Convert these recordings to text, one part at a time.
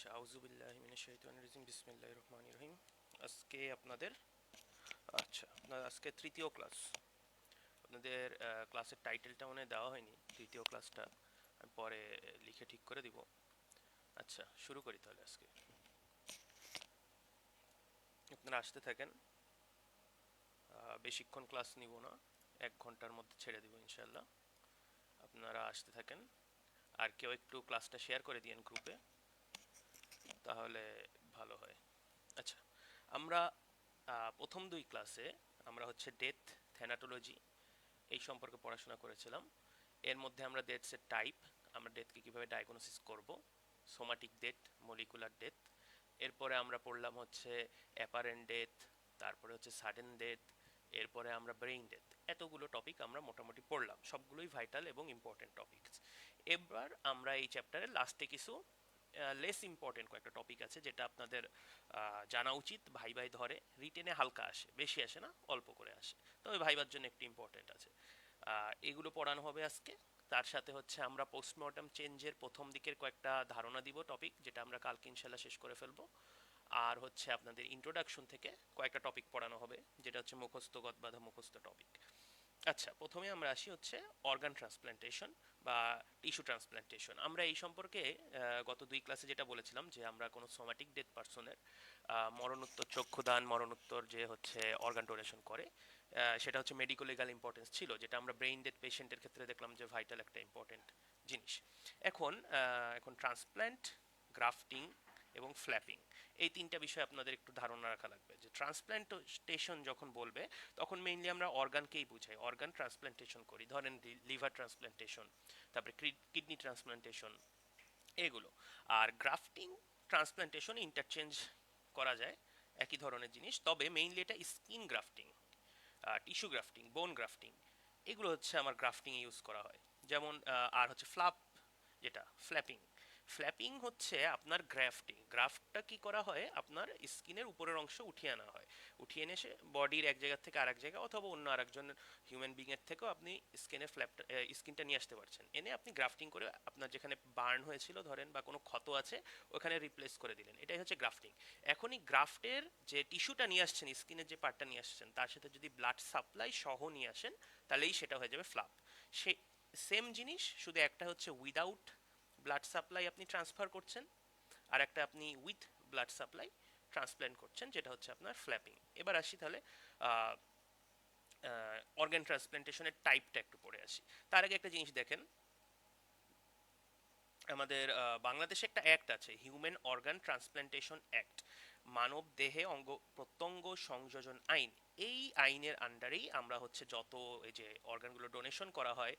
আচ্ছা, আউযুবিল্লাহি মিনাশ শাইতানির রাজিম, বিসমিল্লাহির রহমানির রহিম। আজকে আপনাদের আজকে তৃতীয় ক্লাস। আপনাদের ক্লাসের টাইটেলটা মনে হয় দেওয়া হয়নি, তৃতীয় ক্লাসটা আমি পরে লিখে ঠিক করে দিব। আচ্ছা, শুরু করি তাহলে। আজকে আপনারা আসতে থাকেন, বেশিক্ষণ ক্লাস নিব না, 1 ঘন্টার মধ্যে ছেড়ে দিব ইনশাল্লাহ। আপনারা আসতে থাকেন, আর কেউ একটু ক্লাসটা শেয়ার করে দিয়েন গ্রুপে, তাহলে ভালো হয়। আচ্ছা, আমরা প্রথম 2 ক্লাসে আমরা হচ্ছে ডেথ, থ্যানাটোলজি এই সম্পর্কে পড়াশোনা করেছিলাম। এর মধ্যে আমরা ডেথসের টাইপ, আমরা ডেথকে কিভাবে ডায়াগনোসিস করব, সোমাটিক ডেথ, মলিকুলার ডেথ। এরপরে আমরা পড়লাম হচ্ছে অ্যাপারেন্ট ডেথ, তারপরে হচ্ছে সাডেন ডেথ, এরপরে আমরা ব্রেইন ডেথ। এতগুলো টপিক আমরা মোটামুটি পড়লাম, সবগুলোই ভাইটাল এবং ইম্পর্টেন্ট টপিকস। এবার আমরা এই চ্যাপ্টারের লাস্টে কিছু লেস ইম্পর্টেন্ট কয়েকটা টপিক আছে যেটা আপনাদের জানা উচিত। ভাইভাই ধরে রিটেনে হালকা আসে, বেশি আসে না, অল্প করে আসে, তবে ভাইবার জন্য একটু ইম্পর্টেন্ট আছে। এগুলো পড়ানো হবে আজকে। তার সাথে হচ্ছে আমরা পোস্টমর্টম চেঞ্জের প্রথম দিকের কয়েকটা ধারণা দিব, টপিক যেটা আমরা কালকে ইনশাল্লাহ শেষ করে ফেলবো। আর হচ্ছে আপনাদের ইন্ট্রোডাকশন থেকে কয়েকটা টপিক পড়ানো হবে, যেটা হচ্ছে মুখস্থগত বাধা মুখস্থ টপিক। আচ্ছা, প্রথমে আমরা আসি হচ্ছে অর্গান ট্রান্সপ্ল্যান্টেশন বা টিস্যু ট্রান্সপ্ল্যান্টেশন। আমরা এই সম্পর্কে গত 2 ক্লাসে যেটা বলেছিলাম যে আমরা কোনো সোম্যাটিক ডেথ পারসনের মরণোত্তর চক্ষুদান, মরণোত্তর যে হচ্ছে অর্গান ডোনেশন করে, সেটা হচ্ছে মেডিকো লিগাল ইম্পর্টেন্স ছিল, যেটা আমরা ব্রেইন ডেথ পেশেন্টের ক্ষেত্রে দেখলাম যে ভাইটাল একটা ইম্পর্টেন্ট জিনিস। এখন ট্রান্সপ্ল্যান্ট, গ্রাফটিং এবং ফ্ল্যাপিং, এই 3টা বিষয় আপনাদের একটু ধারণা রাখা লাগবে। যে ট্রান্সপ্ল্যান্টেশন যখন বলবে তখন মেইনলি আমরা অর্গানকেই বুঝাই, অর্গান ট্রান্সপ্ল্যান্টেশন করি, ধরেন লিভার ট্রান্সপ্ল্যান্টেশন, তারপরে কিডনি ট্রান্সপ্ল্যান্টেশন, এগুলো। আর গ্রাফটিং, ট্রান্সপ্ল্যান্টেশন ইন্টারচেঞ্জ করা যায়, একই ধরনের জিনিস, তবে মেইনলি এটা স্কিন গ্রাফটিং, টিস্যু গ্রাফটিং, বোন গ্রাফটিং, এগুলো হচ্ছে আমার গ্রাফটিং ইউজ করা হয়। যেমন আর হচ্ছে যেটা ফ্ল্যাপিং। ফ্ল্যাপিং হচ্ছে আপনার গ্রাফটিং। গ্রাফটটা কি করা হয়, আপনার স্কিনের উপরের অংশ উঠিয়ে আনা হয়, উঠিয়ে এনে সে বডির এক জায়গা থেকে আরেক জায়গা অথবা অন্য আরেকজন হিউম্যান বিং এর থেকেও আপনি স্কিনটা নিয়ে আসতে পারছেন, এনে আপনি গ্রাফটিং করে আপনার যেখানে বার্ন হয়েছিল ধরেন বা কোনো ক্ষত আছে ওখানে রিপ্লেস করে দিলেন, এটাই হচ্ছে গ্রাফটিং। এখনই গ্রাফটের যে টিস্যুটা নিয়ে আসছেন, স্কিনের যে পার্টটা নিয়ে আসছেন, তার সাথে যদি ব্লাড সাপ্লাই সহ নিয়ে আসেন, তাহলেই সেটা হয়ে যাবে ফ্লাপ। সে সেম জিনিস, শুধু একটা হচ্ছে উইদাউট ব্লাড সাপ্লাই আপনি ট্রান্সফার করছেন, আর একটা আপনি উইথ ব্লাড সাপ্লাই ট্রান্সপ্ল্যান্ট করছেন, যেটা হচ্ছে আপনার ফ্ল্যাপিং। এবার আসি তাহলে অর্গান ট্রান্সপ্ল্যান্টেশনের টাইপটা একটু পড়ে আসি। তার আগে একটা জিনিস দেখেন, আমাদের বাংলাদেশে একটা অ্যাক্ট আছে, হিউম্যান অর্গান ট্রান্সপ্ল্যান্টেশন অ্যাক্ট, মানব দেহে অঙ্গ প্রত্যঙ্গ সংযোজন আইন। এই আইনের আন্ডারেই আমরা হচ্ছে যত এই যে অর্গানগুলো ডোনেশন করা হয়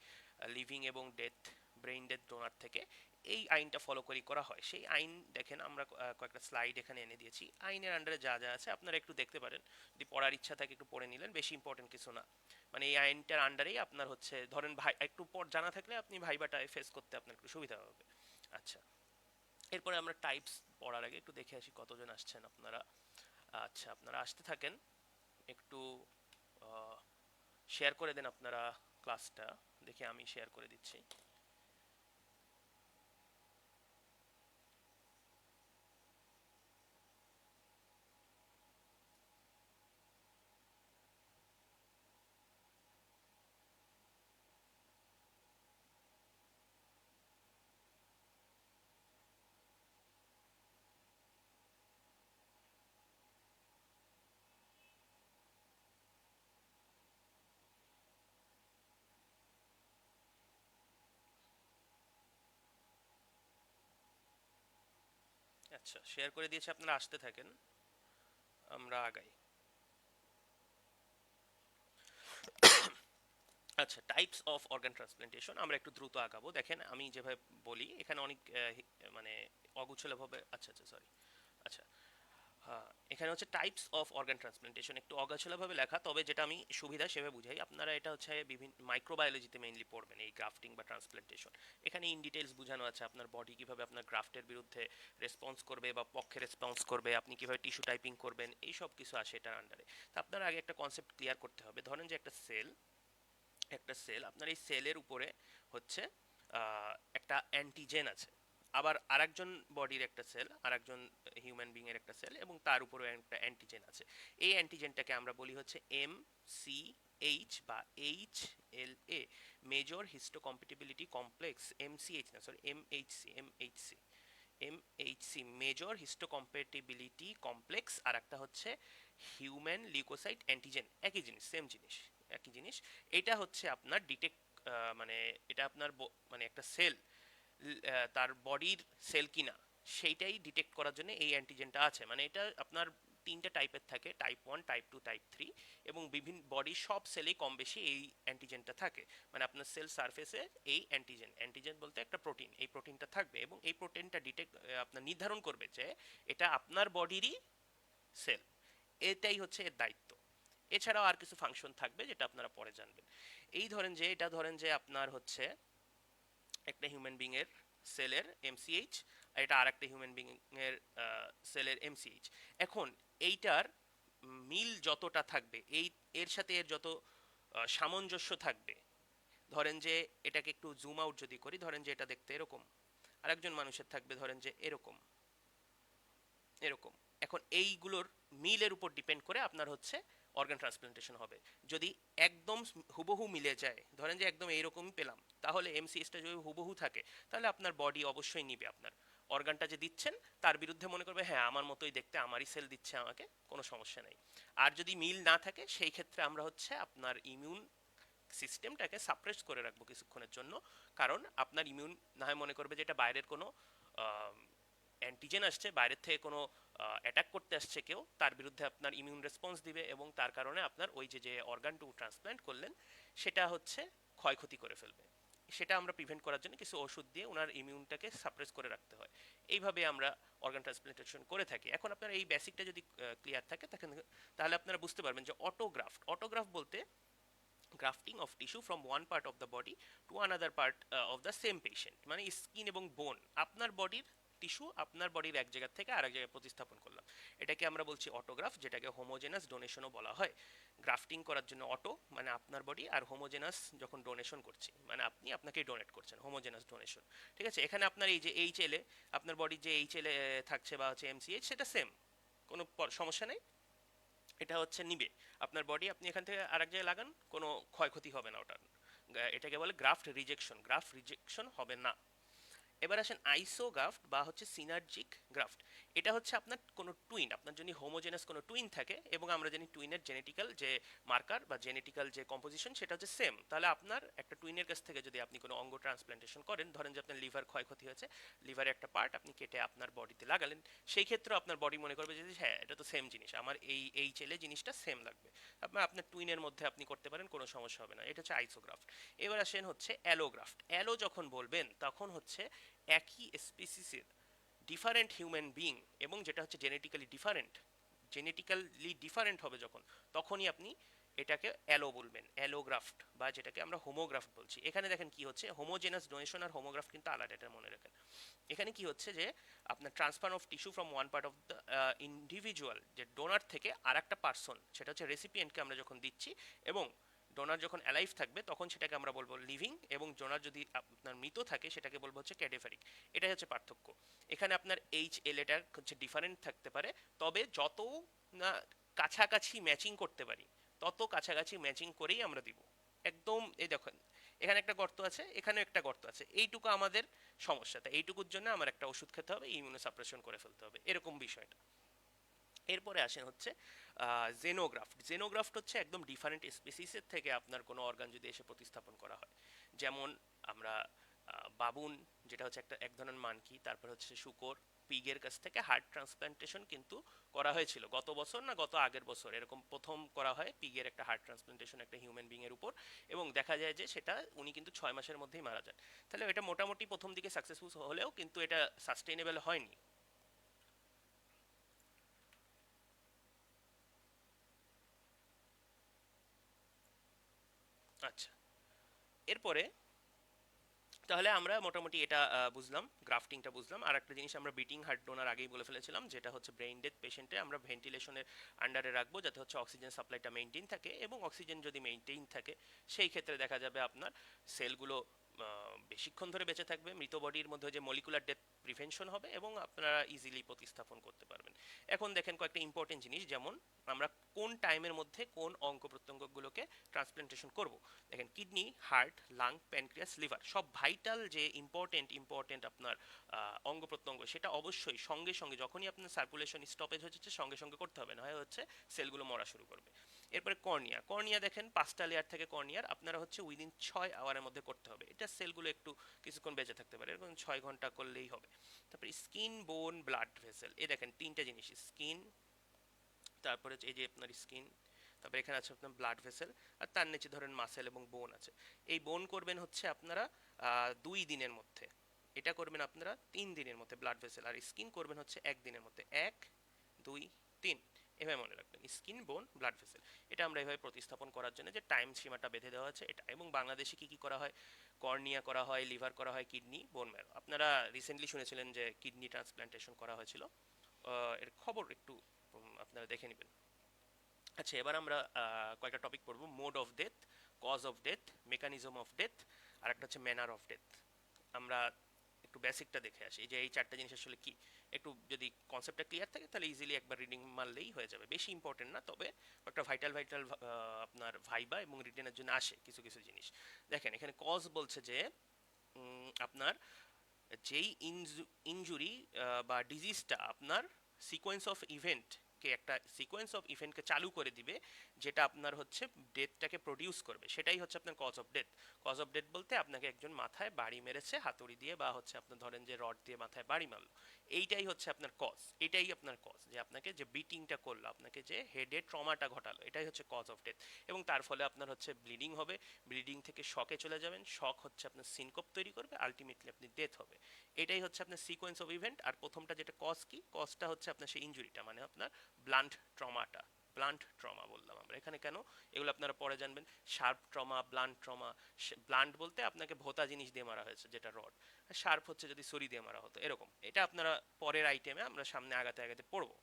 লিভিং এবং ডেথ, ব্রেইন ডেথ ডোনার থেকে, এই আইনটা ফলো করা হয়। সেই আইন দেখেন, আমরা কয়েকটা স্লাইড এখানে এনে দিয়েছি, আইনের আন্ডারে যা যা আছে আপনারা একটু দেখতে পারেন, যদি পড়ার ইচ্ছা থাকে একটু পড়ে নিলেন, বেশি ইম্পর্টেন্ট কিছু না। মানে এই আইনটার আন্ডারেই আপনার হচ্ছে ধরেন ভাই একটু পর জানা থাকলে আপনি ভাইবাটায় ফেস করতে আপনার একটু সুবিধা হবে। আচ্ছা, এরপরে আমরা টাইপস পড়ার আগে একটু দেখে আসি কতজন আসছেন আপনারা। আচ্ছা, আপনারা আসতে থাকেন, একটু শেয়ার করে দেন আপনারা ক্লাসটা, দেখে আমি শেয়ার করে দিচ্ছি। আচ্ছা, শেয়ার করে দিয়েছি, আপনারা আসতে থাকেন, আমরা আগাই। আচ্ছা, টাইপস অফ অর্গান ট্রান্সপ্ল্যান্টেশন, আমরা একটু দ্রুত আগাবো। দেখেন আমি যেভাবে বলি এখানে অনেক মানে অগুছালোভাবে, আচ্ছা আচ্ছা সরি, আচ্ছা, হ্যাঁ, এখানে হচ্ছে টাইপস অফ অর্গান ট্রান্সপ্ল্যান্টেশন একটু অগাছালোভাবে লেখা, তবে যেটা আমি সুবিধা সেভাবে বুঝাই, আপনারা এটা হচ্ছে বিভিন্ন মাইক্রোবায়োলজিতে মেইনলি পড়বেন এই গ্রাফটিং বা ট্রান্সপ্ল্যান্টেশন। এখানে ইন ডিটেলস বোঝানো আছে আপনার বডি কিভাবে আপনার গ্রাফটের বিরুদ্ধে রেসপন্স করবে বা পক্ষে রেসপন্স করবে, আপনি কিভাবে টিস্যু টাইপিং করবেন, এই সব কিছু আসে এটার আন্ডারে। তো আপনার আগে একটা কনসেপ্ট ক্লিয়ার করতে হবে, ধরেন যে একটা সেল, আপনার এই সেলের উপরে হচ্ছে একটা অ্যান্টিজেন আছে, আবার আরেকজন বডির একটা সেল, আরেকজন হিউম্যান বিং এর একটা সেল, এবং তার উপরে একটা অ্যান্টিজেন আছে। এই অ্যান্টিজেনটাকে আমরা বলি হচ্ছে MCH বা HLA, major histocompatibility complex. MCH না, sorry, MHC, major histocompatibility complex. আর একটা হচ্ছে হিউম্যান লিউকোসাইট অ্যান্টিজেন, একই জিনিস, সেম জিনিস, একই জিনিস। এটা হচ্ছে আপনার ডিটেক্ট, মানে এটা আপনার মানে একটা সেল তার বডির সেল কিনা সেইটাই ডিটেক্ট করার জন্য এই অ্যান্টিজেনটা আছে। মানে এটা আপনার তিনটা টাইপের থাকে, টাইপ 1, টাইপ 2, টাইপ 3, এবং বিভিন্ন বডির সব সেলেই কম বেশি এই অ্যান্টিজেনটা থাকে। মানে আপনার সেল সারফেসে এই অ্যান্টিজেন বলতে একটা প্রোটিন, এই প্রোটিনটা থাকবে, এবং এই প্রোটিনটা ডিটেক্ট আপনার নির্ধারণ করবে যে এটা আপনার বডিরই সেল। এটাই হচ্ছে এর দায়িত্ব। এছাড়াও আর কিছু ফাংশন থাকবে যেটা আপনারা পরে জানবেন। এটা ধরেন যে আপনার হচ্ছে একটা হিউম্যান বিং এর সেলের MCH, আর এটা আর একটা হিউম্যান বিং এর সেলের MCH। এখন এইটার মিল যতটা থাকবে, এর সাথে এর যত সামঞ্জস্য থাকবে, ধরেন যে এটাকে একটু জুম আউট যদি করি, ধরেন যে এটা দেখতে এরকম, আরেকজন মানুষের থাকবে ধরেন যে এরকম এরকম। এখন এইগুলোর মিলের উপর ডিপেন্ড করে আপনার হচ্ছে অর্গান ট্রান্সপ্লান্টেশন হবে। যদি একদম হুবহু মিলে যায়, ধরেন যে একদম এইরকমই পেলাম, তাহলে MCSটা যদি হুবহু থাকে, তাহলে আপনার বডি অবশ্যই নিবে আপনার অর্গানটা যে দিচ্ছেন তার বিরুদ্ধে, মনে করবে হ্যাঁ আমার মতোই দেখতে, আমারই সেল দিচ্ছে আমাকে, কোনো সমস্যা নেই। আর যদি মিল না থাকে, সেই ক্ষেত্রে আমরা হচ্ছে আপনার ইমিউন সিস্টেমটাকে সাপ্রেস করে রাখবো কিছুক্ষণের জন্য। কারণ আপনার ইমিউন না হয় মনে করবে যে এটা বাইরের কোনো অ্যান্টিজেন আসছে, বাইরের থেকে কোনো অ্যাটাক করতে আসছে কেউ, তার বিরুদ্ধে আপনার ইমিউন রেসপন্স দিবে, এবং তার কারণে আপনার ওই যে অর্গানটু ট্রান্সপ্ল্যান্ট করলেন সেটা হচ্ছে ক্ষয়ক্ষতি করে ফেলবে। সেটা আমরা প্রিভেন্ট করার জন্য কিছু ওষুধ দিয়ে ওনার ইমিউনটাকে সাপ্রেস করে রাখতে হয়। এইভাবে আমরা অর্গান ট্রান্সপ্লান্টেশন করে থাকি। এখন আপনার এই বেসিকটা যদি ক্লিয়ার থাকে, তাহলে আপনারা বুঝতে পারবেন যে অটোগ্রাফট বলতে grafting of tissue from one part of the body to another part of the same patient, মানে স্কিন এবং বোন, আপনার বডির টিস্যু আপনার বডির এক জায়গা থেকে আরেক জায়গায় প্রতিস্থাপন করলাম, এটাকে আমরা বলছি অটোগ্রাফ, যেটাকে হোমোজেনাস ডোনেশনও বলা হয়। গ্রাফটিং করার জন্য অটো মানে আপনার বডি, আর হোমোজেনাস যখন ডোনেশন করছি মানে আপনি আপনাকে ডোনেট করছেন, হোমোজেনাস ডোনেশন। ঠিক আছে, এখানে আপনার এই যে HLA, আপনার বডির যে HLA থাকছে বা হচ্ছে MCH, সেটা সেম, কোনো সমস্যা নেই। এটা হচ্ছে নিবে আপনার বডি, আপনি এখান থেকে আরেক জায়গায় লাগান, কোনো ক্ষয়ক্ষতি হবে না ওটার। এটাকে বলে গ্রাফট রিজেকশন হবে না। এবার আসেন আইসোগ্রাফট বা হচ্ছে সিনার্জিক গ্রাফট। এটা হচ্ছে আপনার কোনো টুইন, আপনার যদি হোমোজেনাস কোনো টুইন থাকে, এবং আমরা জানি টুইনের জেনেটিক্যাল যে মার্কার বা জেনেটিক্যাল যে কম্পোজিশন সেটা হচ্ছে সেম, তাহলে আপনার একটা টুইনের কাছ থেকে যদি আপনি কোনো অঙ্গ ট্রান্সপ্লান্টেশন করেন, ধরেন যে আপনার লিভার ক্ষয়ক্ষতি হয়েছে, লিভারের একটা পার্ট আপনি কেটে আপনার বডিতে লাগালেন, সেই ক্ষেত্রে আপনার বডি মনে করবে যে হ্যাঁ এটা তো সেম জিনিস, আমার এই ছেলে জিনিসটা সেম লাগবে, আপনার টুইনের মধ্যে আপনি করতে পারেন, কোনো সমস্যা হবে না। এটা হচ্ছে আইসোগ্রাফট। এবার আসেন হচ্ছে অ্যালোগ্রাফট। অ্যালো যখন বলবেন তখন হচ্ছে একই স্পিসিসের ডিফারেন্ট হিউম্যান বিং, এবং যেটা হচ্ছে জেনেটিক্যালি ডিফারেন্ট হবে যখন, তখনই আপনি এটাকে অ্যালো বলবেন, অ্যালোগ্রাফট, বা যেটাকে আমরা হোমোগ্রাফট বলছি। এখানে দেখেন কি হচ্ছে, হোমোজেনাস ডোনেশন আর হোমোগ্রাফট কিন্তু আলাদা, এটা মনে রাখেন। এখানে কি হচ্ছে যে আপনার transfer of tissue from one part of the individual, যে ডোনার থেকে আর একটা পার্সন, সেটা হচ্ছে রেসিপিয়েন্টকে আমরা যখন দিচ্ছি, এবং ডোনার যখন অ্যালাইভ থাকবে তখন সেটাকে আমরা বলবো লিভিং, এবং ডোনার যদি আপনার মৃত থাকে সেটাকে বলবো হচ্ছে ক্যাডেভারিক। এটাই হচ্ছে পার্থক্য। এখানে আপনার HLA হচ্ছে ডিফারেন্ট থাকতে পারে, তবে যত না কাছাকাছি ম্যাচিং করতে পারি তত কাছাকাছি ম্যাচিং করেই আমরা দিব। একদম এই দেখেন, এখানে একটা গর্ত আছে, এখানেও একটা গর্ত আছে, এইটুকু আমাদের সমস্যা, তাই এইটুকুর জন্য আমার একটা ওষুধ খেতে হবে, ইমিউনোসাপ্রেশন করে ফেলতে হবে, এরকম বিষয়টা। এরপরে আসেন হচ্ছে জেনোগ্রাফট হচ্ছে একদম ডিফারেন্ট স্পিসিসের থেকে আপনার কোনো অর্গান যদি এসে প্রতিস্থাপন করা হয়, যেমন আমরা বাবুন, যেটা হচ্ছে এক ধরনের মানকি, তারপর হচ্ছে শূকর, পিগের কাছ থেকে হার্ট ট্রান্সপ্লান্টেশন কিন্তু করা হয়েছিল গত বছর না গত আগের বছর, এরকম প্রথম করা হয় পিগের একটা হার্ট ট্রান্সপ্লান্টেশন একটা হিউম্যান বিং এর উপর, এবং দেখা যায় যে সেটা উনি কিন্তু 6 মাসের মধ্যেই মারা যান। তাহলে এটা মোটামুটি প্রথম দিকে সাকসেসফুল হলেও কিন্তু এটা সাস্টেইনেবল হয়নি। আচ্ছা, এরপরে তাহলে আমরা মোটামুটি এটা বুঝলাম, গ্রাফটিংটা বুঝলাম। আর একটা জিনিস আমরা বিটিং হার্ট ডোনার আগেই বলে ফেলেছিলাম, যেটা হচ্ছে ব্রেইন ডেথ পেশেন্টে আমরা ভেন্টিলেশনের আন্ডারে রাখবো, যাতে হচ্ছে অক্সিজেন সাপ্লাইটা মেনটেন থাকে, এবং অক্সিজেন যদি মেনটেন থাকে সেই ক্ষেত্রে দেখা যাবে আপনার সেলগুলো বেশিক্ষণ ধরে বেঁচে থাকবে। মৃত বডির মধ্যে যে মলিকুলার ডেথ প্রিভেনশন হবে এবং আপনারা ইজিলি প্রতিস্থাপন করতে পারবেন। এখন দেখেন কয়েকটা ইম্পর্টেন্ট জিনিস, যেমন আমরা কোন টাইমের মধ্যে কোন অঙ্গ প্রত্যঙ্গগুলোকে ট্রান্সপ্লান্টেশন করব। দেখেন kidney, heart, lung, pancreas, liver সব ভাইটাল যে ইম্পর্টেন্ট আপনার অঙ্গ প্রত্যঙ্গ, সেটা অবশ্যই সঙ্গে সঙ্গে যখনই আপনার সার্কুলেশন স্টপেজ হচ্ছে সঙ্গে সঙ্গে করতে হবে, না হয় হচ্ছে সেলগুলো মরা শুরু করবে। এরপরে কর্নিয়া দেখেন 5টা লেয়ার থেকে কর্নিয়ার আপনারা হচ্ছে উইদিন 6 আওয়ারের মধ্যে করতে হবে। এটা সেলগুলো একটু কিছুক্ষণ বেঁচে থাকতে পারে, এরকম 6 ঘন্টা করলেই হবে। তারপরে স্কিন, বোন, ব্লাড ভেসেল, এই দেখেন 3টা জিনিস, স্কিন, তারপরে এই যে আপনার স্কিন, তারপরে এখানে আছে আপনার ব্লাড ভেসেল, আর তার নিচে ধরেন মাসেল এবং বোন আছে। এই বোন করবেন হচ্ছে আপনারা 2 দিনের মধ্যে, এটা করবেন আপনারা 3 দিনের মধ্যে ব্লাড ভেসেল, আর স্কিন করবেন হচ্ছে 1 দিনের মধ্যে। 1, 2, 3, এভাবে মনে রাখবেন, স্কিন, বোন, ব্লাড ভেসেল। এটা আমরা এভাবে প্রতিস্থাপন করার জন্য যে টাইম সীমাটা বেঁধে দেওয়া আছে এটা। এবং বাংলাদেশে কি কি করা হয়, কর্নিয়া করা হয়, লিভার করা হয়, কিডনি, বোন ম্যারো। আপনারা রিসেন্টলি শুনেছিলেন যে কিডনি ট্রান্সপ্লান্টেশন করা হয়েছিল, এর খবর একটু আপনারা দেখে নেবেন। আচ্ছা, এবার আমরা কয়েকটা টপিক পড়বো। Mode of death, cause of death, mechanism of death, আর একটা হচ্ছে ম্যানার অফ ডেথ। আমরা একটু বেসিকটা দেখে আসি, যে এই 4টা জিনিস আসলে কি। একটু যদি কনসেপ্টটা ক্লিয়ার থাকে তাহলে ইজিলি একবার রিডিং মারলেই হয়ে যাবে, বেশি ইম্পর্টেন্ট না, তবে একটা ভাইটাল আপনার ভাইবা এবং রিটেনের জন্য আসে কিছু কিছু জিনিস। দেখেন এখানে কজ বলছে যে আপনার যেই ইনজুরি বা ডিজিজটা আপনার সিকোয়েন্স অফ ইভেন্ট কে, একটা সিকোয়েন্স অফ ইভেন্টকে চালু করে দিবে, যেটা আপনার হচ্ছে ডেথটাকে প্রডিউস করবে, সেটাই হচ্ছে আপনার cause of death. Cause of death বলতে আপনাকে একজন মাথায় বাড়ি মেরেছে হাতুড়ি দিয়ে, বা হচ্ছে আপনার ধরেন যে রড দিয়ে মাথায় বাড়ি মারলো, এইটাই হচ্ছে আপনার কজ। এটাই আপনার কজ, যে আপনাকে যে বিটিংটা করলো, আপনাকে যে হেডে ট্রমাটা ঘটালো, এটাই হচ্ছে কজ অফ ডেথ। এবং তার ফলে আপনার হচ্ছে ব্লিডিং হবে, ব্লিডিং থেকে শকে চলে যাবেন, শক হচ্ছে আপনার সিনকোপ তৈরি করবে, আলটিমেটলি আপনি ডেথ হবে। এটাই হচ্ছে আপনার সিকোয়েন্স অফ ইভেন্ট। আর প্রথমটা যেটা কজ, কি কজটা হচ্ছে আপনার সেই ইনজুরিটা, মানে আপনার ব্লান্ট ট্রমাটা। ব্লান্ট ট্রমা বললাম আমরা এখানে কেন, এগুলো আপনারা পরে জানবেন। Sharp trauma, blunt trauma. Blunt বলতে আপনাকে ভোতা জিনিস দিয়ে মারা হয়েছে, যেটা রড। শার্প হচ্ছে যদি ছুরি দিয়ে মারা হতো, এরকম। এটা আপনারা পরের আইটেমে আমরা সামনে আগাতে আগাতে পড়বো।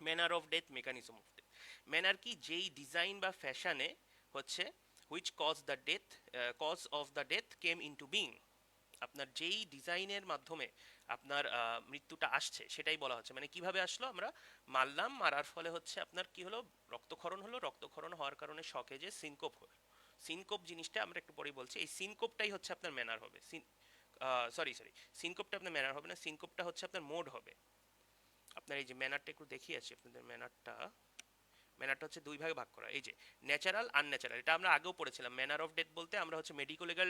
Manner of death, mechanism of death. Manner কি, যেই ডিজাইন বা ফ্যাশনে হচ্ছে which cause the death, cause of the death came into being. আপনার যেই ডিজাইনের মাধ্যমে আপনার মৃত্যুটা আসছে সেটাই বলা হচ্ছে, মানে কিভাবে আসলো, আমরা মারলাম, মারার ফলে হচ্ছে আপনার কি হলো, রক্তক্ষরণ হলো, রক্তক্ষরণ হওয়ার কারণে শকে যে সিনকোপ হলো। সিনকোপ জিনিসটা আমরা একটু পরেই বলছি। এই সিনকোপটাই হচ্ছে আপনার ম্যানার হবে। সরি, সিনকোপটা আপনার ম্যানার হবে না, সিনকোপটা হচ্ছে আপনার মোড হবে। আপনার এই যে ম্যানারটা একটু দেখিয়ে আছি আপনাদের, ম্যানারটা হচ্ছে 2 ভাগে ভাগ করা। এই যে ন্যাচারাল, আনন্যাচারাল, এটা আমরা আগেও পড়েছিলাম। ম্যানার অফ ডেথ বলতে আমরা হচ্ছে medico legal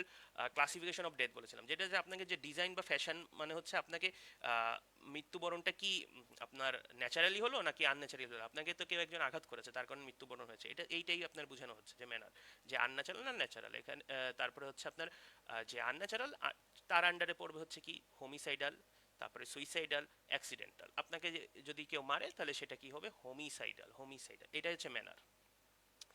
classification of death বলেছিলাম, যেটা যে আপনাকে যে ডিজাইন বা ফ্যাশন, মানে হচ্ছে আপনাকে মৃত্যুবরণটা কি আপনার ন্যাচারালি হলো নাকি আনন্যাচারালি হলো। আপনাকে তো কেউ একজন আঘাত করেছে, তার কারণে মৃত্যুবরণ হয়েছে, এইটাই আপনার বোঝানো হচ্ছে যে ম্যানার, যে আনন্যাচারাল না ন্যাচারাল। এখানে তারপরে হচ্ছে আপনার যে আনন্যাচারাল, তার আন্ডারে পড়বে হচ্ছে কি হোমিসাইডাল, তারপরে সুইসাইডাল, অ্যাক্সিডেন্টাল। আপনাকে যদি কেউ মারে তাহলে সেটা কি হবে, হোমিসাইডাল। এটা হচ্ছে ম্যানার।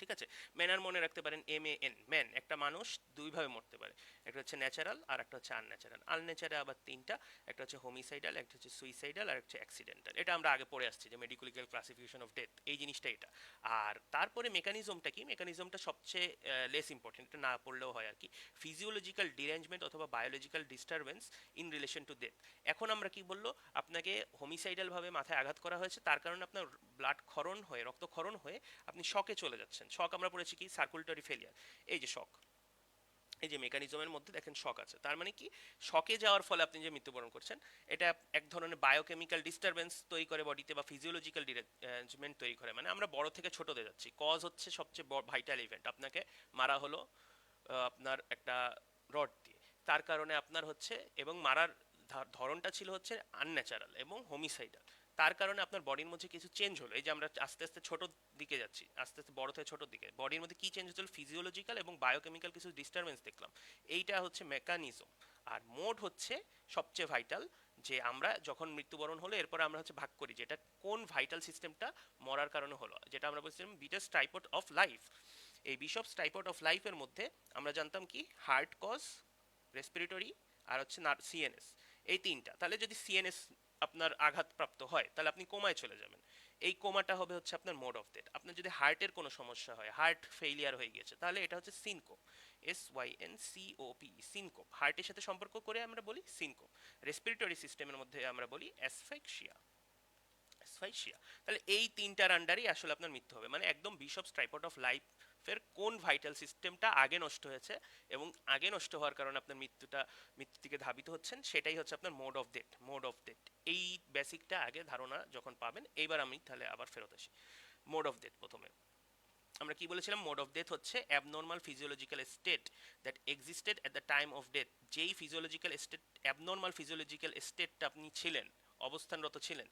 ঠিক আছে, ম্যানার মনে রাখতে পারেন, MAN, ম্যান, একটা মানুষ 2ভাবে মরতে পারে, একটা হচ্ছে ন্যাচারাল আর একটা হচ্ছে আনন্যাচারাল। আনন্যাচারাল আবার 3টা, একটা হচ্ছে হোমিসাইডাল, একটা হচ্ছে সুইসাইডাল, আর একটা হচ্ছে অ্যাক্সিডেন্টাল। এটা আমরা আগে পড়ে আসছি যে medico legal classification of death, এই জিনিসটা এটা। আর তারপরে মেকানিজমটা কি, মেকানিজমটা সবচেয়ে লেস ইম্পর্টেন্ট, এটা না পড়লেও হয় আর কি। ফিজিওলজিক্যাল ডিরেঞ্জমেন্ট অথবা biological disturbance in relation to death. এখন আমরা কি বললো, আপনাকে হোমিসাইডাল ভাবে মাথায় আঘাত করা হয়েছে, তার কারণে আপনার ব্লাড ক্ষরণ হয়ে, রক্তক্ষরণ হয়ে আপনি শকে চলে যাচ্ছেন। শক আমরা পড়েছি কি, সার্কুলেটরি ফেলিয়ার। এই যে শক, এই যে মেকানিজমের মধ্যে দেখেন শক আছে, তার মানে কি, শকে যাওয়ার ফলে আপনি যে মৃত্যুবরণ করছেন, এটা এক ধরনের বায়োকেমিক্যাল ডিস্টারবেন্স তৈরি করে বডিতে, বা ফিজিওলজিক্যাল ডিরেঞ্জমেন্ট তৈরি করে, মানে আমরা বড় থেকে ছোটতে যাচ্ছি। কজ হচ্ছে সবচেয়ে ভাইটাল ইভেন্ট, আপনাকে মারা হলো আপনার একটা রড দিয়ে, তার কারণে আপনার হচ্ছে, এবং মারার ধরনটা ছিল হচ্ছে আনন্যাচারাল এবং হোমিসাইডাল, তার কারণে আপনার বডির মধ্যে কিছু চেঞ্জ হলো। এই যে আমরা আস্তে আস্তে ছোট দিকে যাচ্ছি, আস্তে আস্তে বড় থেকে ছোট দিকে, বডির মধ্যে কি চেঞ্জ হলো, ফিজিওলজিক্যাল এবং বায়োকেমিক্যাল কিছু ডিস্টারবেন্স দেখলাম, এইটা হচ্ছে মেকানিজম। আর মোড হচ্ছে সবচেয়ে ভাইটাল, যে আমরা যখন মৃত্যুবরণ হলো এরপর আমরা হচ্ছে ভাগ করি, যেটা কোন ভাইটাল সিস্টেমটা মরার কারণে হলো, যেটা আমরা বলছিলাম বিটাস টাইপট অফ লাইফ। এই বিশপস টাইপট অফ লাইফের মধ্যে আমরা জানতাম কি, হার্ট কজ, রেসপিরেটরি, আর হচ্ছে CNS, এই 3টা। তাহলে যদি CNS আপনার আঘাতপ্রাপ্ত হয় তাহলে আপনি কোমায় চলে যাবেন, এই কোমাটা হবে হচ্ছে আপনার মোড অফ ডেথ। আপনার যদি হার্টের কোনো সমস্যা হয়, হার্ট ফেইলিয়ার হয়ে গেছে, তাহলে এটা হচ্ছে সিনকোপ। SYNCOP, syncope. হার্টের সাথে সম্পর্ক করে আমরা বলি সিনকোপ। রেসপিরেটরি সিস্টেমের মধ্যে আমরা বলি অ্যাসফাইক্সিয়া। অ্যাসফাইক্সিয়া। তাহলে এই তিনটার আন্ডারই আসলে আপনার মৃত্যু হবে, মানে একদম বিশপস ট্রাইপড অফ লাইফের কোন ভাইটাল সিস্টেমটা আগে নষ্ট হয়েছে এবং আগে নষ্ট হওয়ার কারণে আপনার মৃত্যুর দিকে ধাবিত হচ্ছেন, সেটাই হচ্ছে আপনার mode of death. Mode of death, এই বেসিকটা আগে ধারণা যখন পাবেন, এইবার আমি তাহলে আবার ফেরত আসি। মোড অফ ডেথ, প্রথমে আমরা কি বলেছিলাম? মোড অফ ডেথ হচ্ছে abnormal physiological state that existed at the time of death. যেই ফিজিওলজিক্যাল স্টেট, অ্যাবনর্মাল ফিজিওলজিক্যাল স্টেটটা আপনি ছিলেন, অবস্থানরত ছিলেন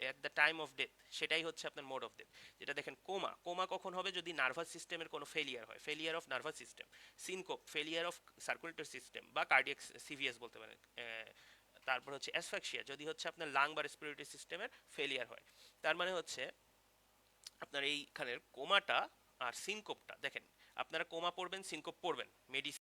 at the time of death, সেটাই হচ্ছে আপনার মোড অফ ডেথ। যেটা দেখেন, কোমা, কোমা কখন হবে? যদি নার্ভাস সিস্টেমের কোনো ফেলিয়ার হয়, failure of nervous system. Syncope, failure of circulatory system বা কার্ডিয়াক সিভিএস বলতে পারেন। তারপর হচ্ছে অ্যাসফাক্সিয়া, যদি হচ্ছে আপনার লাং বা রেসপিরেটরি সিস্টেমের ফেলিয়ার হয়। তার মানে হচ্ছে আপনার এইখানের কোমাটা আর সিনকোপটা দেখেন, আপনারা কোমা পড়বেন, সিনকোপ পড়বেন, মেডিসিন